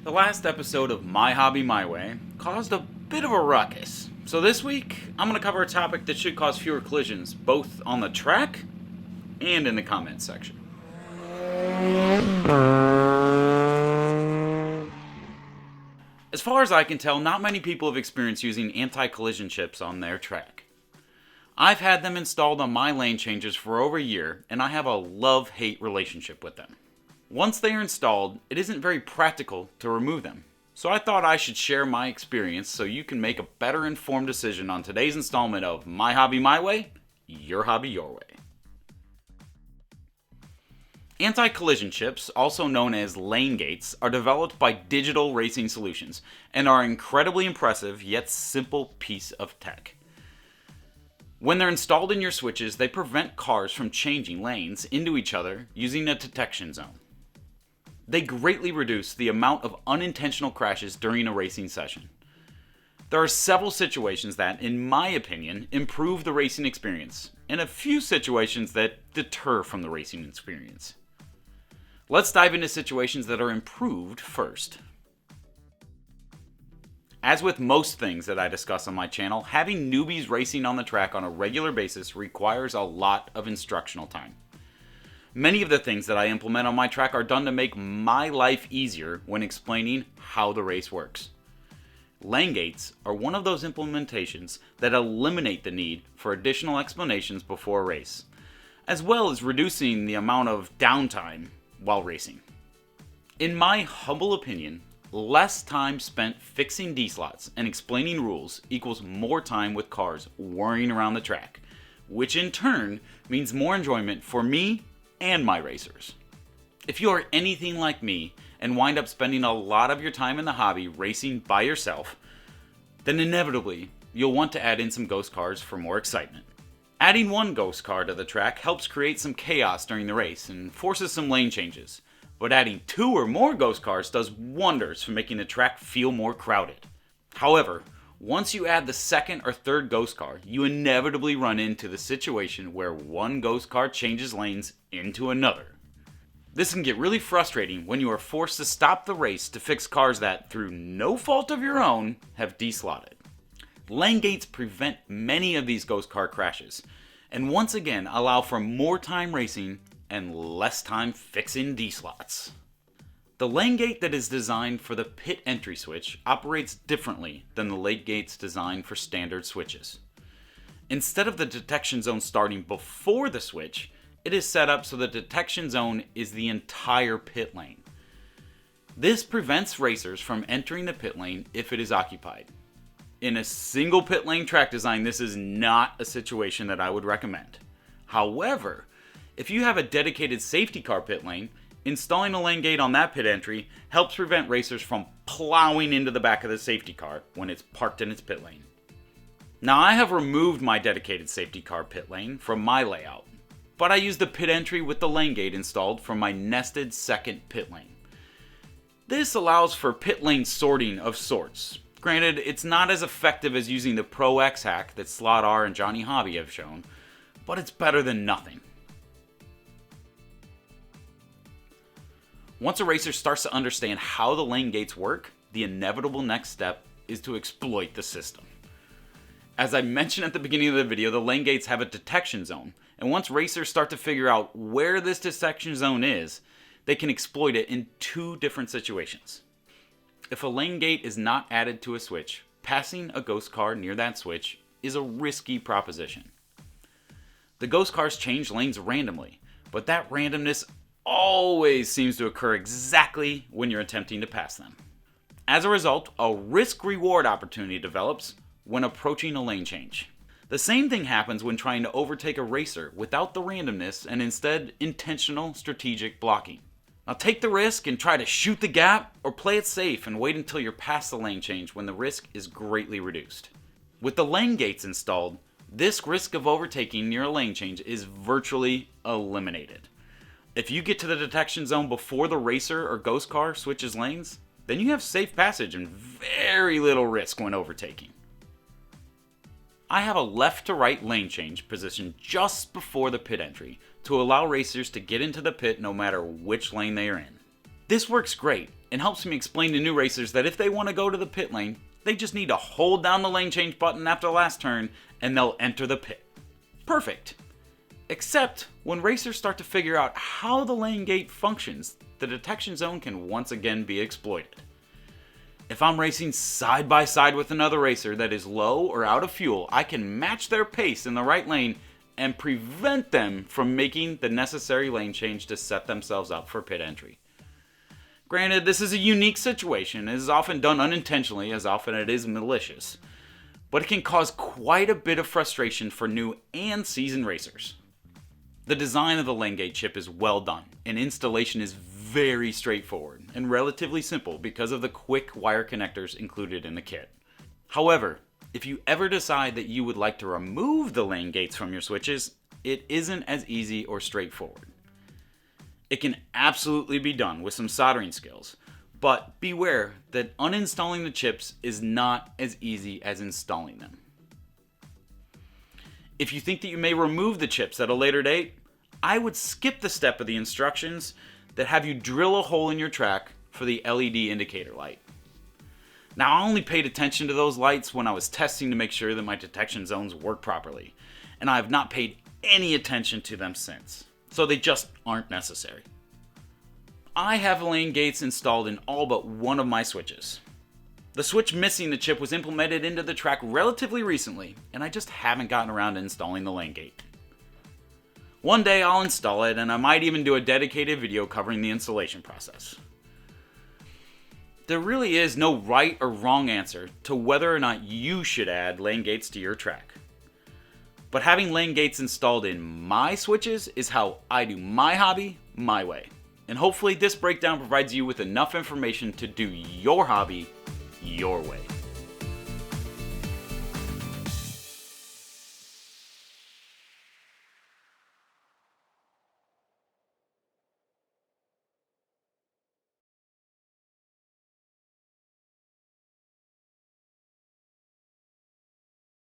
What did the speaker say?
The last episode of My Hobby My Way caused a bit of a ruckus. So this week, I'm going to cover a topic that should cause fewer collisions, both on the track and in the comments section. As far as I can tell, not many people have experienced using anti-collision chips on their track. I've had them installed on my lane changes for over a year, and I have a love-hate relationship with them. Once they are installed, it isn't very practical to remove them. So I thought I should share my experience so you can make a better informed decision on today's installment of My Hobby My Way, Your Hobby Your Way. Anti-collision chips, also known as lane gates, are developed by Digital Racing Solutions and are an incredibly impressive yet simple piece of tech. When they're installed in your switches, they prevent cars from changing lanes into each other using a detection zone. They greatly reduce the amount of unintentional crashes during a racing session. There are several situations that, in my opinion, improve the racing experience, and a few situations that deter from the racing experience. Let's dive into situations that are improved first. As with most things that I discuss on my channel, having newbies racing on the track on a regular basis requires a lot of instructional time. Many of the things that I implement on my track are done to make my life easier when explaining how the race works. Lane gates are one of those implementations that eliminate the need for additional explanations before a race, as well as reducing the amount of downtime while racing. In my humble opinion, less time spent fixing D-slots and explaining rules equals more time with cars whirring around the track, which in turn means more enjoyment for me and my racers. If you are anything like me and wind up spending a lot of your time in the hobby racing by yourself, then inevitably you'll want to add in some ghost cars for more excitement. Adding one ghost car to the track helps create some chaos during the race and forces some lane changes, but adding two or more ghost cars does wonders for making the track feel more crowded. However, once you add the second or third ghost car, you inevitably run into the situation where one ghost car changes lanes into another. This can get really frustrating when you are forced to stop the race to fix cars that, through no fault of your own, have deslotted. Lane gates prevent many of these ghost car crashes, and once again allow for more time racing and less time fixing D-slots. The lane gate that is designed for the pit entry switch operates differently than the lane gates designed for standard switches. Instead of the detection zone starting before the switch, it is set up so the detection zone is the entire pit lane. This prevents racers from entering the pit lane if it is occupied. In a single pit lane track design, this is not a situation that I would recommend. However, if you have a dedicated safety car pit lane, installing a lane gate on that pit entry helps prevent racers from plowing into the back of the safety car when it's parked in its pit lane. Now, I have removed my dedicated safety car pit lane from my layout, but I use the pit entry with the lane gate installed from my nested second pit lane. This allows for pit lane sorting of sorts. Granted, it's not as effective as using the Pro X hack that Slot R and Johnny Hobby have shown, but it's better than nothing. Once a racer starts to understand how the lane gates work, the inevitable next step is to exploit the system. As I mentioned at the beginning of the video, the lane gates have a detection zone, and once racers start to figure out where this detection zone is, they can exploit it in two different situations. If a lane gate is not added to a switch, passing a ghost car near that switch is a risky proposition. The ghost cars change lanes randomly, but that randomness always seems to occur exactly when you're attempting to pass them. As a result, a risk-reward opportunity develops when approaching a lane change. The same thing happens when trying to overtake a racer without the randomness and instead intentional strategic blocking. Now take the risk and try to shoot the gap, or play it safe and wait until you're past the lane change when the risk is greatly reduced. With the lane gates installed, this risk of overtaking near a lane change is virtually eliminated. If you get to the detection zone before the racer or ghost car switches lanes, then you have safe passage and very little risk when overtaking. I have a left to right lane change positioned just before the pit entry to allow racers to get into the pit no matter which lane they are in. This works great, and helps me explain to new racers that if they want to go to the pit lane, they just need to hold down the lane change button after the last turn and they'll enter the pit. Perfect. Except when racers start to figure out how the lane gate functions, the detection zone can once again be exploited. If I'm racing side by side with another racer that is low or out of fuel, I can match their pace in the right lane and prevent them from making the necessary lane change to set themselves up for pit entry. Granted, this is a unique situation. It is often done unintentionally, as often it is malicious, but it can cause quite a bit of frustration for new and seasoned racers. The design of the lane gate chip is well done, and installation is very straightforward and relatively simple because of the quick wire connectors included in the kit. However, if you ever decide that you would like to remove the lane gates from your switches, it isn't as easy or straightforward. It can absolutely be done with some soldering skills, but beware that uninstalling the chips is not as easy as installing them. If you think that you may remove the chips at a later date, I would skip the step of the instructions that have you drill a hole in your track for the LED indicator light. Now, I only paid attention to those lights when I was testing to make sure that my detection zones work properly, and I have not paid any attention to them since, so they just aren't necessary. I have lane gates installed in all but one of my switches. The switch missing the chip was implemented into the track relatively recently, and I just haven't gotten around to installing the lane gate. One day I'll install it, and I might even do a dedicated video covering the installation process. There really is no right or wrong answer to whether or not you should add lane gates to your track. But having lane gates installed in my switches is how I do my hobby my way. And hopefully this breakdown provides you with enough information to do your hobby your way.